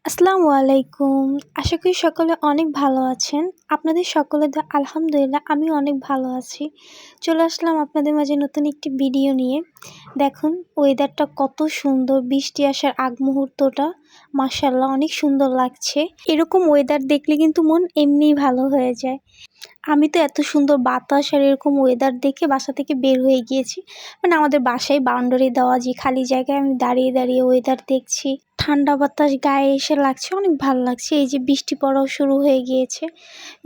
আসসালামু আলাইকুম। আশা করি সকলে অনেক ভালো আছেন। আপনাদের সকলের আলহামদুলিল্লাহ আমি অনেক ভালো আছি। চলে আসলাম আপনাদের মাঝে নতুন একটি ভিডিও নিয়ে। দেখুন ওয়েদারটা কত সুন্দর, বৃষ্টি আসার আগ মুহূর্তটা মাশাআল্লাহ অনেক সুন্দর লাগছে। এরকম ওয়েদার দেখলে কিন্তু মন এমনিই ভালো হয়ে যায়। আমি তো এত সুন্দর বাতাস আর এরকম ওয়েদার দেখে বাসা থেকে বের হয়ে গিয়েছি। মানে আমাদের বাসায় বাউন্ডারি দেওয়া, যে খালি জায়গায় আমি দাঁড়িয়ে দাঁড়িয়ে ওয়েদার দেখছি। ঠান্ডা বাতাস গায়ে এসে লাগছে, অনেক ভালো লাগছে। এই যে বৃষ্টি পড়াও শুরু হয়ে গিয়েছে।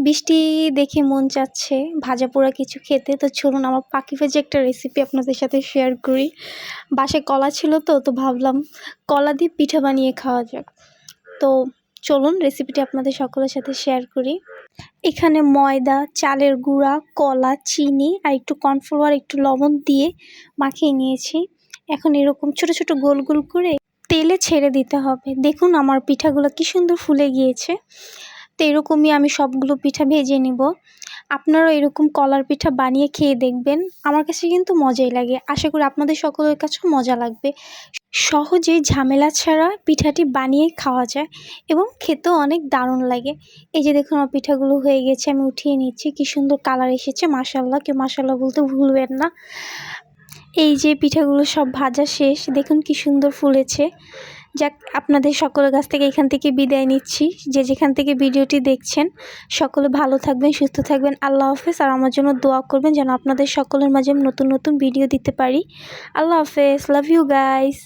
বৃষ্টি দেখে মন চাচ্ছে ভাজা পোড়া কিছু খেতে। তো চলুন আমার পাখি ভেজে একটা রেসিপি আপনাদের সাথে শেয়ার করি। বাসায় কলা ছিল তো ভাবলাম কলা দিয়ে পিঠা বানিয়ে খাওয়া যাক। তো চলুন রেসিপিটি আপনাদের সকলের সাথে শেয়ার করি। এখানে ময়দা, চালের গুঁড়া, কলা, চিনি আর একটু কর্নফ্লাওয়ার, একটু লবণ দিয়ে মাখিয়ে নিয়েছি। এখন এরকম ছোট ছোট গোল গোল করে তেলে ছেড়ে দিতে হবে। দেখুন আমার পিঠাগুলো কি সুন্দর ফুলে গিয়েছে। তো এরকমই আমি সবগুলো পিঠা ভেজে নিব। আপনারাও এরকম কলার পিঠা বানিয়ে খেয়ে দেখবেন। আমার কাছে কিন্তু মজাই লাগে। আশা করি আপনাদের সকলের কাছেও মজা লাগবে। সহজে ঝামেলা ছাড়া পিঠাটি বানিয়ে খাওয়া যায় এবং খেতেও অনেক দারুণ লাগে। এই যে দেখুন আমার পিঠাগুলো হয়ে গেছে, আমি উঠিয়ে নিচ্ছি। কি সুন্দর কালার এসেছে, মাশাআল্লাহ। কেউ মাশাআল্লাহ বলতে ভুলবেন না। এই যে পিঠাগুলো সব ভাজা শেষ, দেখুন কি সুন্দর ফুলেছে। যাক, আপনাদের সকলের কাছ থেকে এখান থেকে বিদায় নিচ্ছি। যে যেখান থেকে ভিডিওটি দেখছেন সকলে ভালো থাকবেন, সুস্থ থাকবেন। আল্লাহ হাফেজ। আর আমার জন্য দোয়া করবেন যেন আপনাদের সকলের মাঝে নতুন নতুন ভিডিও দিতে পারি। আল্লাহ হাফেজ। Love you guys.